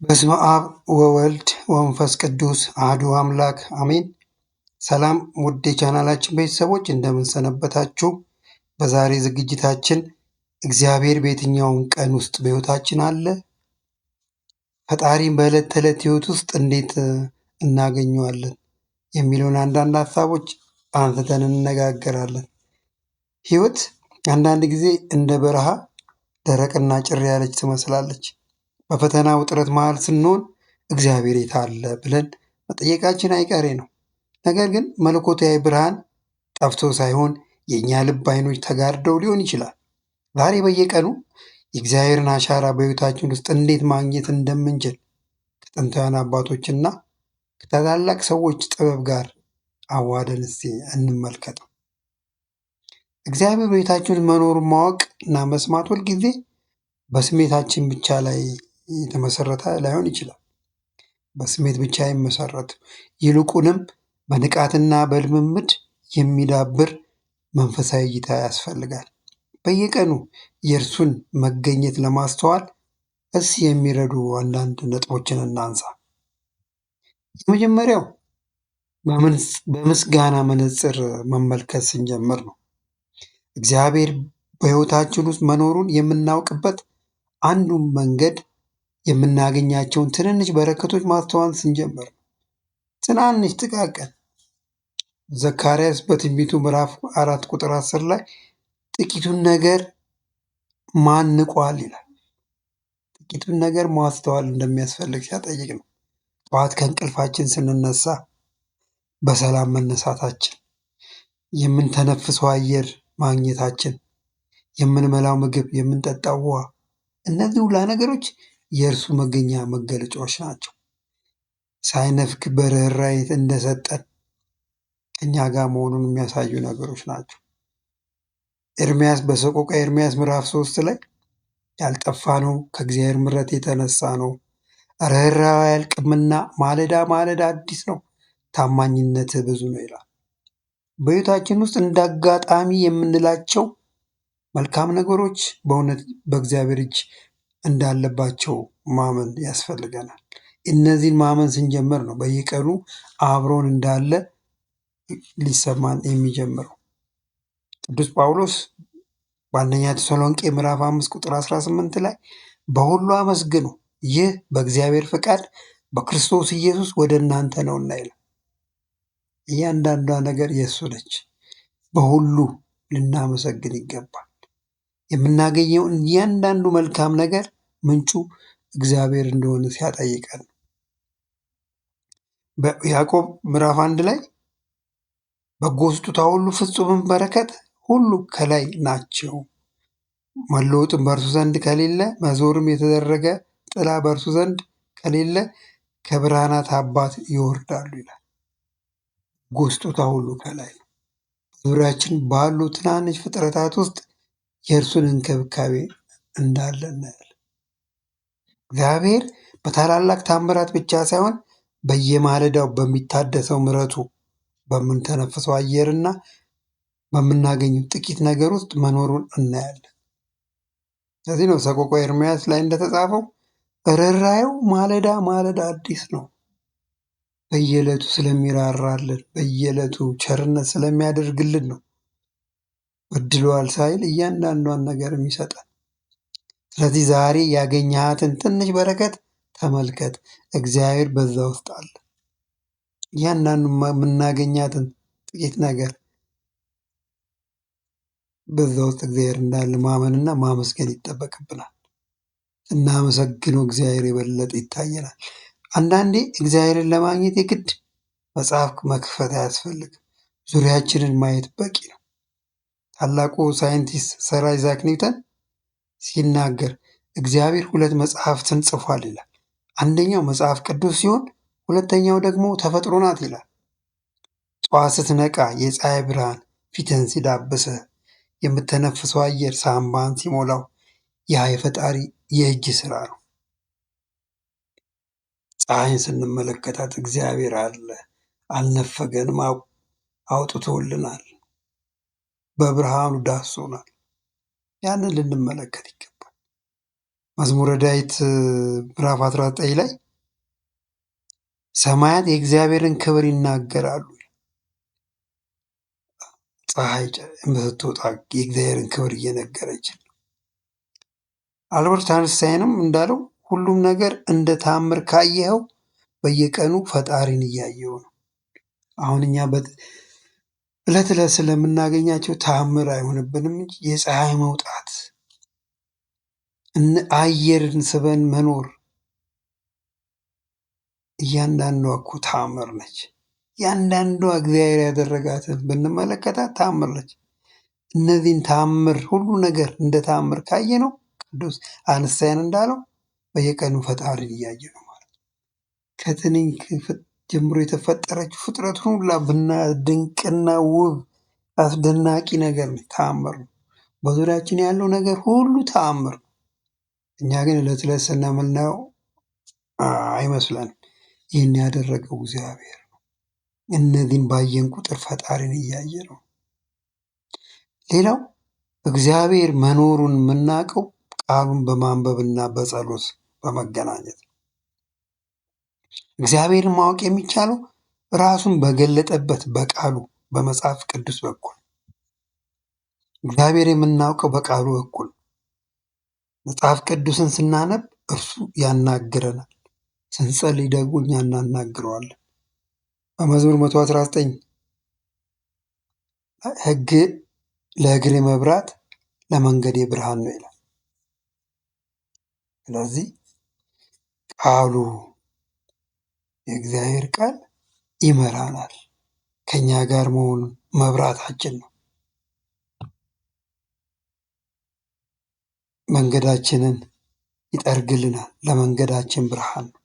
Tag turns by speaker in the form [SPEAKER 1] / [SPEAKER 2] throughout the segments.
[SPEAKER 1] በስመ አብ ወወልድ ወመንፈስ ቅዱስ አሐዱ አምላክ አሜን። ሰላም ውድ የቻናላችን ቤተሰቦች እንደምን ሰነበታችሁ? በዛሬ ዝግጅታችን እግዚአብሔር በየትኛውም ቀን ውስጥ በሕይወታችን አለ? ፈጣሪን በዕለት ተዕለት ሕይወት ውስጥ እንዴት እናገኘዋለን? የሚለውን አንዳንድ ሀሳቦች አንስተን እንነጋገራለን። ሕይወት አንዳንድ ጊዜ እንደ በረሃ ደረቅና ጭር ያለች ትመስላለች። በፈተና ውጥረት መሃል ስንሆን እግዚአብሔር የት አለ ብለን መጠየቃችን አይቀሬ ነው። ነገር ግን መለኮታዊ ብርሃን ጠፍቶ ሳይሆን የእኛ ልብ ዓይኖች ተጋርደው ሊሆን ይችላል። ዛሬ በየቀኑ የእግዚአብሔርን አሻራ በሕይወታችን ውስጥ እንዴት ማግኘት እንደምንችል ከጥንታውያን አባቶችና ከታላላቅ ሰዎች ጥበብ ጋር አዋህደን እስቲ እንመልከተው። እግዚአብሔር በሕይወታችን መኖሩን ማወቅ እና መስማት ሁልጊዜ በስሜታችን ብቻ ላይ የተመሰረተ ላይሆን ይችላል። በስሜት ብቻ አይመሰረትም። ይልቁንም በንቃትና በልምምድ የሚዳብር መንፈሳዊ እይታ ያስፈልጋል። በየቀኑ የእርሱን መገኘት ለማስተዋል እስኪ የሚረዱ አንዳንድ ነጥቦችን እናንሳ። የመጀመሪያው በምስጋና መነጽር መመልከት ስንጀምር ነው። እግዚአብሔር በሕይወታችን ውስጥ መኖሩን የምናውቅበት አንዱ መንገድ የምናገኛቸውን ትንንሽ በረከቶች ማስተዋል ስንጀምር ነው። ትናንሽ ጥቃቅን ዘካርያስ በትንቢቱ ምዕራፍ 4 ቁጥር 10 ላይ ጥቂቱን ነገር ማን ንቋል ይላል። ጥቂቱን ነገር ማስተዋል እንደሚያስፈልግ ሲያጠይቅ ነው። ጠዋት ከእንቅልፋችን ስንነሳ በሰላም መነሳታችን፣ የምንተነፍሰው አየር ማግኘታችን፣ የምንበላው ምግብ፣ የምንጠጣው ውሃ፣ እነዚህ ሁላ ነገሮች የእርሱ መገኛ መገለጫዎች ናቸው። ሳይነፍግ በርኅራኄ እንደሰጠን ከእኛ ጋር መሆኑን የሚያሳዩ ነገሮች ናቸው። ኤርምያስ በሰቆቃ ኤርምያስ ምዕራፍ 3 ላይ ያልጠፋነው ከእግዚአብሔር ምሕረት የተነሳ ነው፣ ርኅራኄው አያልቅምና ማለዳ ማለዳ አዲስ ነው፣ ታማኝነትህ ብዙ ነው ይላል። በሕይወታችን ውስጥ እንደ አጋጣሚ የምንላቸው መልካም ነገሮች በእውነት በእግዚአብሔር እጅ እንዳለባቸው ማመን ያስፈልገናል። እነዚህን ማመን ስንጀምር ነው በየቀኑ አብሮን እንዳለ ሊሰማን የሚጀምረው። ቅዱስ ጳውሎስ በአንደኛ ተሰሎንቄ ምዕራፍ 5 ቁጥር 18 ላይ በሁሉ አመስግኑ፣ ይህ በእግዚአብሔር ፈቃድ በክርስቶስ ኢየሱስ ወደ እናንተ ነውና ይላል። እያንዳንዷ ነገር የእሱ ነች። በሁሉ ልናመሰግን ይገባል። የምናገኘውን እያንዳንዱ መልካም ነገር ምንጩ እግዚአብሔር እንደሆነ ሲያጠይቀን ነው። በያዕቆብ ምዕራፍ 1 ላይ በጎ ስጦታ ሁሉ ፍጹምም በረከት ሁሉ ከላይ ናቸው፣ መለወጥም በእርሱ ዘንድ ከሌለ፣ መዞርም የተደረገ ጥላ በእርሱ ዘንድ ከሌለ ከብርሃናት አባት ይወርዳሉ ይላል። በጎ ስጦታ ሁሉ ከላይ ነው። ዙሪያችን ባሉ ትናንሽ ፍጥረታት ውስጥ የእርሱን እንክብካቤ እንዳለ እናያለን። እግዚአብሔር በታላላቅ ታምራት ብቻ ሳይሆን በየማለዳው በሚታደሰው ምሕረቱ በምንተነፍሰው አየርና በምናገኘው ጥቂት ነገር ውስጥ መኖሩን እናያለን። ስለዚህ ነው ሰቆቃወ ኤርምያስ ላይ እንደተጻፈው ርኅራኄው ማለዳ ማለዳ አዲስ ነው። በየዕለቱ ስለሚራራልን፣ በየዕለቱ ቸርነት ስለሚያደርግልን ነው በድሏል ሳይል እያንዳንዷን ነገር የሚሰጠን። ስለዚህ ዛሬ ያገኘሃትን ትንሽ በረከት ተመልከት፣ እግዚአብሔር በዛ ውስጥ አለ። እያንዳንዱ የምናገኛትን ጥቂት ነገር በዛ ውስጥ እግዚአብሔር እንዳለ ማመንና ማመስገን ይጠበቅብናል። እናመሰግነው እግዚአብሔር የበለጠ ይታየናል። አንዳንዴ እግዚአብሔርን ለማግኘት የግድ መጽሐፍ መክፈት አያስፈልግም። ዙሪያችንን ማየት በቂ ነው። ታላቁ ሳይንቲስት ሰር አይዛክ ኒውተን ሲናገር እግዚአብሔር 2 መጽሐፍትን ጽፏል ይላል። አንደኛው መጽሐፍ ቅዱስ ሲሆን ሁለተኛው ደግሞ ተፈጥሮ ናት ይላል። ጠዋት ስትነቃ የፀሐይ ብርሃን ፊትን ሲዳብስህ፣ የምተነፍሰው አየር ሳምባን ሲሞላው ያ የፈጣሪ የእጅ ስራ ነው። ፀሐይን ስንመለከታት እግዚአብሔር አለ፣ አልነፈገንም፣ አውጥቶልናል፣ በብርሃኑ ዳሶናል። ያንን ልንመለከት ይገባል። መዝሙረ ዳዊት ምዕራፍ 19 ላይ ሰማያት የእግዚአብሔርን ክብር ይናገራሉ። ፀሐይ ስትወጣ የእግዚአብሔርን ክብር እየነገረች። አልበርት አንስታይንም እንዳለው ሁሉም ነገር እንደ ተአምር ካየኸው በየቀኑ ፈጣሪን እያየው ነው። አሁን እኛ ዕለት ዕለት ስለምናገኛቸው ተአምር አይሆንብንም እንጂ የፀሐይ መውጣት፣ አየርን ስበን መኖር እያንዳንዷ እኮ ተአምር ነች። እያንዳንዷ እግዚአብሔር ያደረጋትን ብንመለከታት ተአምር ነች። እነዚህን ተአምር ሁሉ ነገር እንደ ተአምር ካየ ነው ቅዱስ አንስታይን እንዳለው በየቀኑ ፈጣሪን እያየ ነው ማለት ነው። ከትንኝ ጀምሮ የተፈጠረችው ፍጥረቱን ሁላ ድንቅና ውብ አስደናቂ ነገር ነው፣ ተአምር ነው። በዙሪያችን ያለው ነገር ሁሉ ተአምር ነው። እኛ ግን ዕለት ዕለት ስናምናየው አይመስለንም። ይህን ያደረገው እግዚአብሔር ነው። እነዚህን ባየን ቁጥር ፈጣሪን እያየ ነው። ሌላው እግዚአብሔር መኖሩን የምናውቀው ቃሉን በማንበብና በጸሎት በመገናኘት ነው። እግዚአብሔርን ማወቅ የሚቻለው ራሱን በገለጠበት በቃሉ በመጽሐፍ ቅዱስ በኩል እግዚአብሔር የምናውቀው በቃሉ በኩል መጽሐፍ ቅዱስን ስናነብ እርሱ ያናግረናል፣ ስንጸልይ ደግሞ እኛ እናናግረዋለን። በመዝሙር 119 ሕግ ለእግሬ መብራት ለመንገዴ ብርሃን ነው ይላል። ስለዚህ ቃሉ የእግዚአብሔር ቃል ይመራናል። ከኛ ጋር መሆኑ መብራታችን ነው። መንገዳችንን ይጠርግልናል። ለመንገዳችን ብርሃን ነው።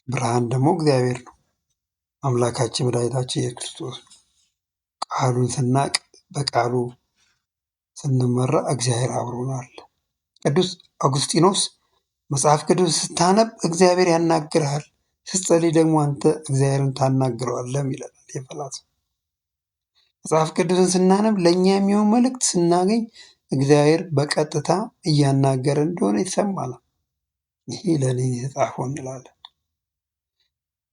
[SPEAKER 1] ብርሃን ደግሞ እግዚአብሔር ነው። አምላካችን መድኃኒታችን ኢየሱስ ክርስቶስ ነው። ቃሉን ስናቅ በቃሉ ስንመራ እግዚአብሔር አብሮናል። ቅዱስ አጉስጢኖስ መጽሐፍ ቅዱስ ስታነብ እግዚአብሔር ያናግርሃል፣ ስትጸልይ ደግሞ አንተ እግዚአብሔርን ታናግረዋለህ ይለናል የፈላስፋ። መጽሐፍ ቅዱስን ስናነብ ለእኛ የሚሆን መልእክት ስናገኝ እግዚአብሔር በቀጥታ እያናገረ እንደሆነ ይሰማናል። ይሄ ለእኔ የተጻፈው እንላለን።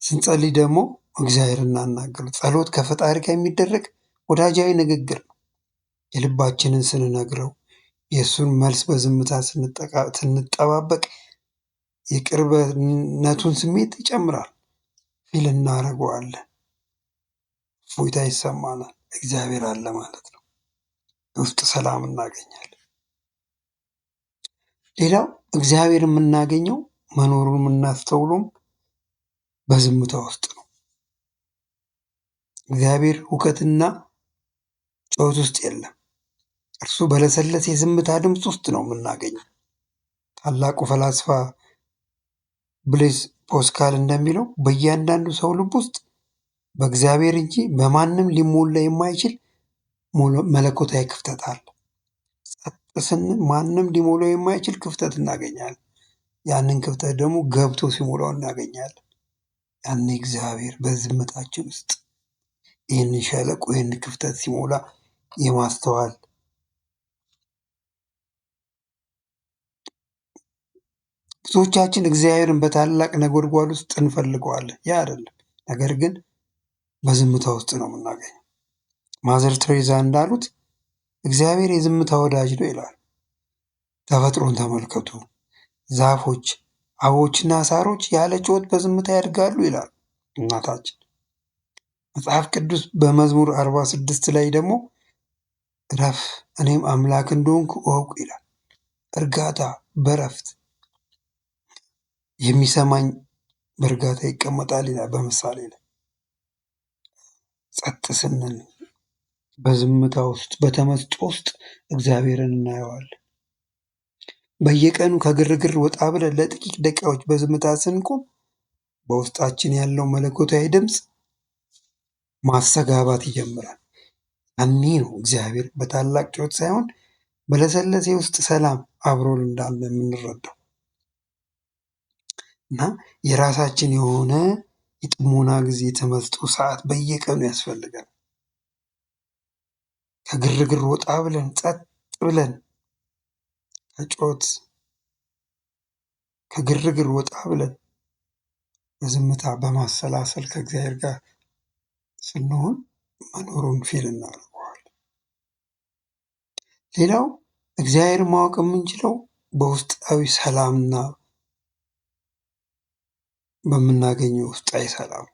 [SPEAKER 1] ስንጸልይ ደግሞ እግዚአብሔር እናናገር። ጸሎት ከፈጣሪ ጋር የሚደረግ ወዳጃዊ ንግግር ነው። የልባችንን ስንነግረው የእሱን መልስ በዝምታ ስንጠባበቅ የቅርበነቱን ስሜት ይጨምራል። ፊል እናደርገዋለን። እፎይታ ይሰማናል። እግዚአብሔር አለ ማለት ነው። ውስጥ ሰላም እናገኛለን። ሌላው እግዚአብሔር የምናገኘው መኖሩን የምናስተውሉም በዝምታ ውስጥ ነው። እግዚአብሔር ሁከትና ጩኸት ውስጥ የለም። እርሱ በለሰለሰ የዝምታ ድምፅ ውስጥ ነው የምናገኘው። ታላቁ ፈላስፋ ብሌዝ ፓስካል እንደሚለው በእያንዳንዱ ሰው ልብ ውስጥ በእግዚአብሔር እንጂ በማንም ሊሞላ የማይችል መለኮታዊ ክፍተት አለ። ጸጥ ስንል ማንም ሊሞላው የማይችል ክፍተት እናገኛለን። ያንን ክፍተት ደግሞ ገብቶ ሲሞላው እናገኛለን። ያኔ እግዚአብሔር በዝምታችን ውስጥ ይህንን ሸለቆ ይህንን ክፍተት ሲሞላ የማስተዋል ብዙዎቻችን እግዚአብሔርን በታላቅ ነጎድጓድ ውስጥ እንፈልገዋለን። ያ አይደለም፣ ነገር ግን በዝምታ ውስጥ ነው የምናገኘው። ማዘር ትሬዛ እንዳሉት እግዚአብሔር የዝምታ ወዳጅ ነው ይላል። ተፈጥሮን ተመልከቱ። ዛፎች፣ አበቦችና ሳሮች ያለ ጩኸት በዝምታ ያድጋሉ ይላል እናታችን። መጽሐፍ ቅዱስ በመዝሙር 46 ላይ ደግሞ እረፍ እኔም አምላክ እንደሆንኩ እወቁ ይላል። እርጋታ በረፍት የሚሰማኝ በእርጋታ ይቀመጣል ይላል በምሳሌ ላይ። ጸጥ ስንል በዝምታ ውስጥ በተመስጦ ውስጥ እግዚአብሔርን እናየዋለን። በየቀኑ ከግርግር ወጣ ብለን ለጥቂት ደቂቃዎች በዝምታ ስንቆም በውስጣችን ያለው መለኮታዊ ድምፅ ማስተጋባት ይጀምራል። ያኔ ነው እግዚአብሔር በታላቅ ጩኸት ሳይሆን በለሰለሴ ውስጥ ሰላም አብሮን እንዳለ የምንረዳው። እና የራሳችን የሆነ የጥሞና ጊዜ የተመስጦ ሰዓት በየቀኑ ያስፈልጋል። ከግርግር ወጣ ብለን ጸጥ ብለን ከጩኸት ከግርግር ወጣ ብለን በዝምታ በማሰላሰል ከእግዚአብሔር ጋር ስንሆን መኖሩን ፊል እናደርገዋለን። ሌላው እግዚአብሔርን ማወቅ የምንችለው በውስጣዊ ሰላምና በምናገኘው ውስጣዊ ሰላም።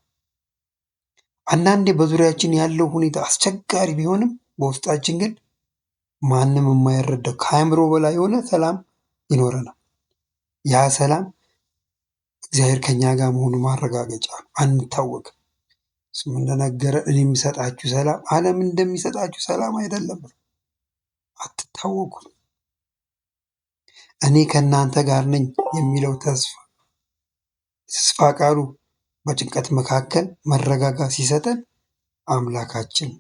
[SPEAKER 1] አንዳንዴ በዙሪያችን ያለው ሁኔታ አስቸጋሪ ቢሆንም በውስጣችን ግን ማንም የማይረዳው ከአእምሮ በላይ የሆነ ሰላም ይኖረናል። ያ ሰላም እግዚአብሔር ከኛ ጋር መሆኑ ማረጋገጫ ነው። አንታወቅም። እሱም እንደነገረ እኔ የሚሰጣችሁ ሰላም ዓለም እንደሚሰጣችሁ ሰላም አይደለም፣ አትታወቁም። እኔ ከእናንተ ጋር ነኝ የሚለው ተስፋ ቃሉ በጭንቀት መካከል መረጋጋት ሲሰጠን አምላካችን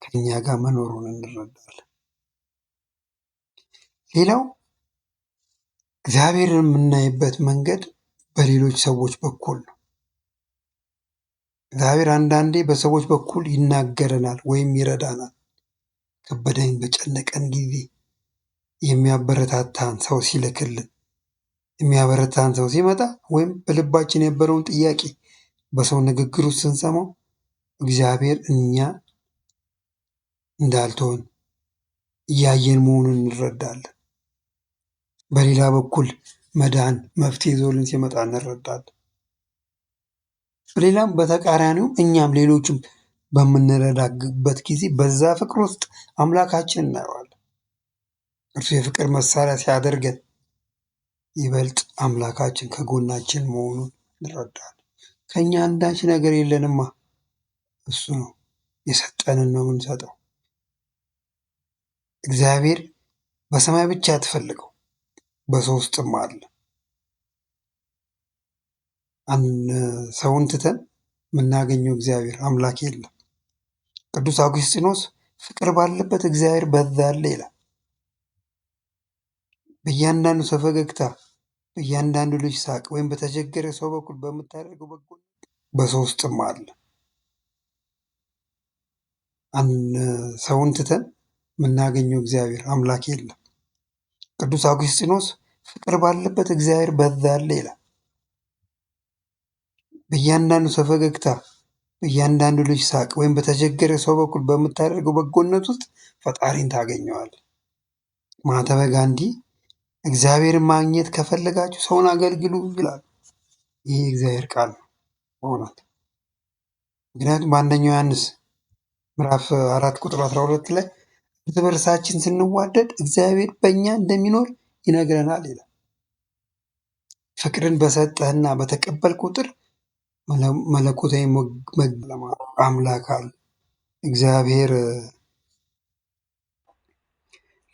[SPEAKER 1] ከኛ ጋር መኖሩን እንረዳለን። ሌላው እግዚአብሔርን የምናይበት መንገድ በሌሎች ሰዎች በኩል ነው። እግዚአብሔር አንዳንዴ በሰዎች በኩል ይናገረናል ወይም ይረዳናል። ከበደኝ በጨነቀን ጊዜ የሚያበረታታን ሰው ሲልክልን፣ የሚያበረታን ሰው ሲመጣ ወይም በልባችን የነበረውን ጥያቄ በሰው ንግግር ውስጥ ስንሰማው እግዚአብሔር እኛ እንዳልተውን እያየን መሆኑን እንረዳለን። በሌላ በኩል መዳን መፍትሄ ይዞልን ሲመጣ እንረዳለን። ሌላም በተቃራኒው እኛም ሌሎችም በምንረዳበት ጊዜ በዛ ፍቅር ውስጥ አምላካችን እናየዋለን። እርሱ የፍቅር መሳሪያ ሲያደርገን ይበልጥ አምላካችን ከጎናችን መሆኑን እንረዳለን። ከእኛ አንዳች ነገር የለንማ፣ እሱ ነው የሰጠንን ነው የምንሰጠው። እግዚአብሔር በሰማይ ብቻ አትፈልገው፣ በሰው ውስጥም አለ። ሰውን ትተን የምናገኘው እግዚአብሔር አምላክ የለም። ቅዱስ አውግስጢኖስ ፍቅር ባለበት እግዚአብሔር በዛ አለ ይላል። በእያንዳንዱ ሰው ፈገግታ፣ በእያንዳንዱ ልጅ ሳቅ ወይም በተቸገረ ሰው በኩል በምታደርገው በጎ በሰው ውስጥም አለ። ሰውን ትተን የምናገኘው እግዚአብሔር አምላክ የለም። ቅዱስ አውግስጢኖስ ፍቅር ባለበት እግዚአብሔር በዛ አለ ይላል። በእያንዳንዱ ሰው ፈገግታ፣ በእያንዳንዱ ልጅ ሳቅ ወይም በተቸገረ ሰው በኩል በምታደርገው በጎነት ውስጥ ፈጣሪን ታገኘዋል። ማህተመ ጋንዲ እግዚአብሔርን ማግኘት ከፈለጋችሁ ሰውን አገልግሉ ይላል። ይህ የእግዚአብሔር ቃል ነው በእውነት። ምክንያቱም በአንደኛው ዮሐንስ ምዕራፍ 4 ቁጥር 12 ላይ እርስ በርሳችን ስንዋደድ እግዚአብሔር በእኛ እንደሚኖር ይነግረናል ይላል። ፍቅርን በሰጠህና በተቀበል ቁጥር መለኮታዊ አምላክ አለ እግዚአብሔር።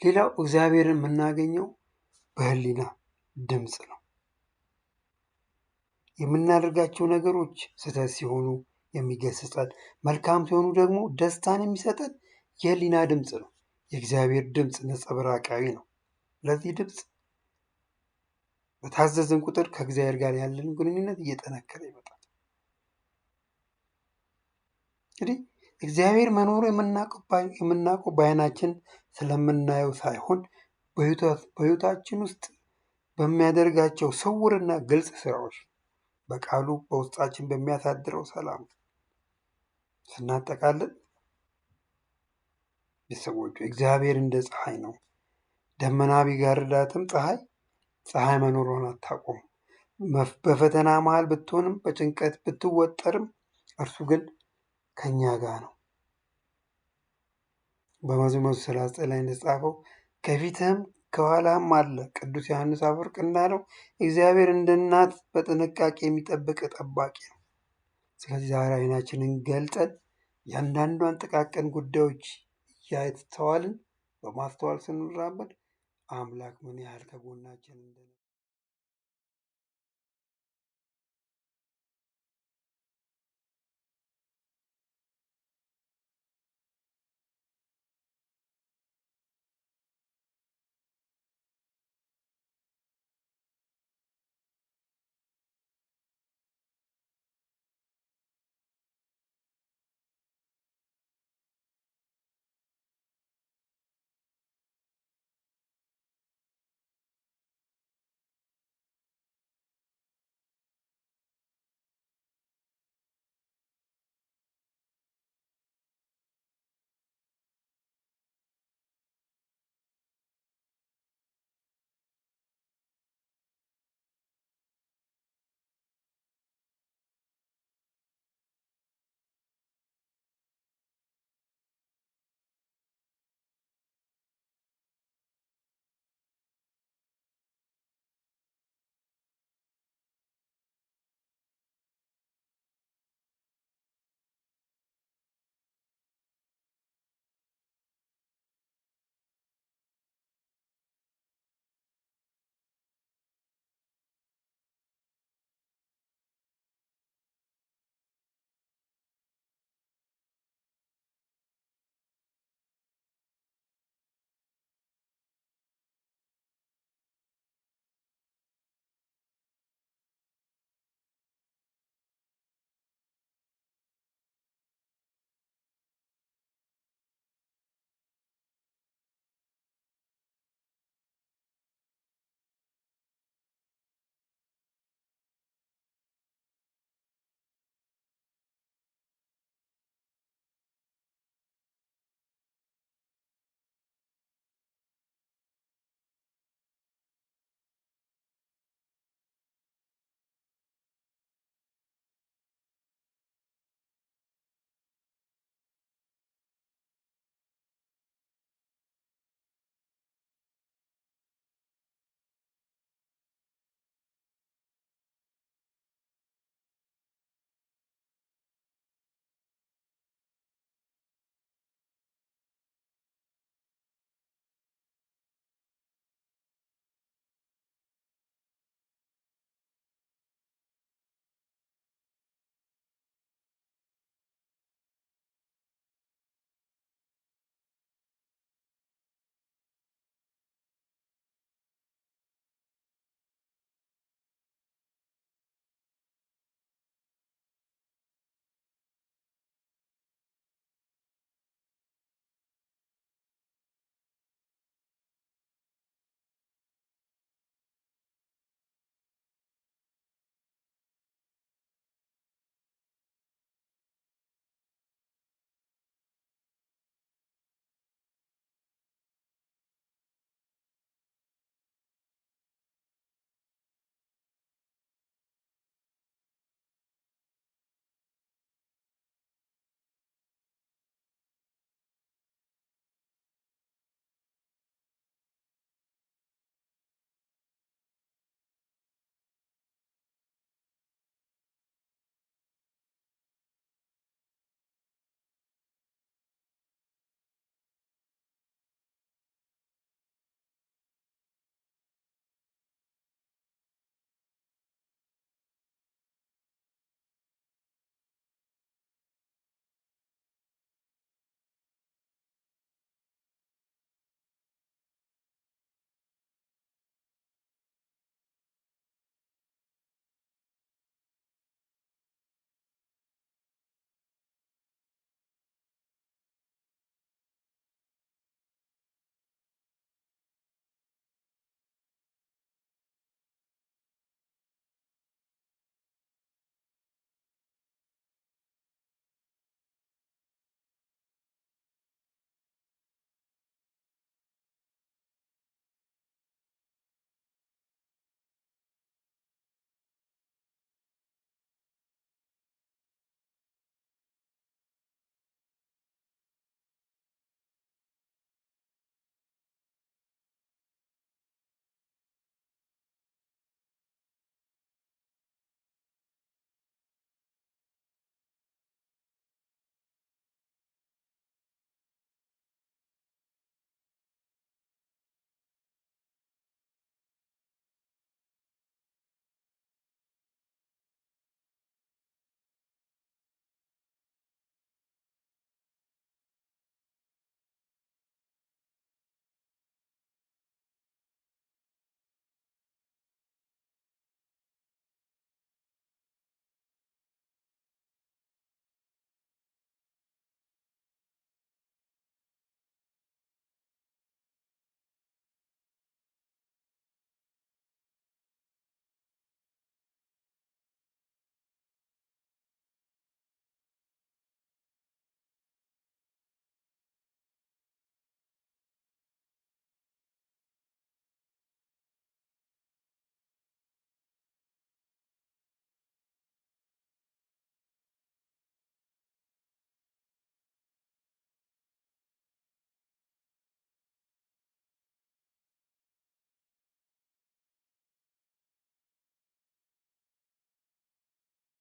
[SPEAKER 1] ሌላው እግዚአብሔርን የምናገኘው በህሊና ድምፅ ነው። የምናደርጋቸው ነገሮች ስህተት ሲሆኑ የሚገስጸን፣ መልካም ሲሆኑ ደግሞ ደስታን የሚሰጠን የህሊና ድምፅ ነው። የእግዚአብሔር ድምፅ ነጸብራቃዊ ነው። ለዚህ ድምፅ በታዘዝን ቁጥር ከእግዚአብሔር ጋር ያለን ግንኙነት እየጠነከረ ይመጣል። እንግዲህ እግዚአብሔር መኖሩ የምናውቀው በዓይናችን ስለምናየው ሳይሆን በሕይወታችን ውስጥ በሚያደርጋቸው ስውርና ግልጽ ስራዎች፣ በቃሉ በውስጣችን በሚያሳድረው ሰላም ስናጠቃልል ቤተሰቦቹ እግዚአብሔር እንደ ፀሐይ ነው። ደመና ቢጋርዳትም ፀሐይ መኖሯን አታቆም። በፈተና መሃል ብትሆንም በጭንቀት ብትወጠርም እርሱ ግን ከኛ ጋር ነው። በመዝሙር 39 ላይ እንደተጻፈው ከፊትህም ከኋላም አለ። ቅዱስ ዮሐንስ አፈወርቅ እንዳለው እግዚአብሔር እንደ እናት በጥንቃቄ የሚጠብቅ ጠባቂ ነው። ስለዚህ ዛሬ ዓይናችንን ገልጠን ያንዳንዷን ጥቃቅን ጉዳዮች እያስተዋልን በማስተዋል ስንራመድ አምላክ ምን ያህል ከጎናችን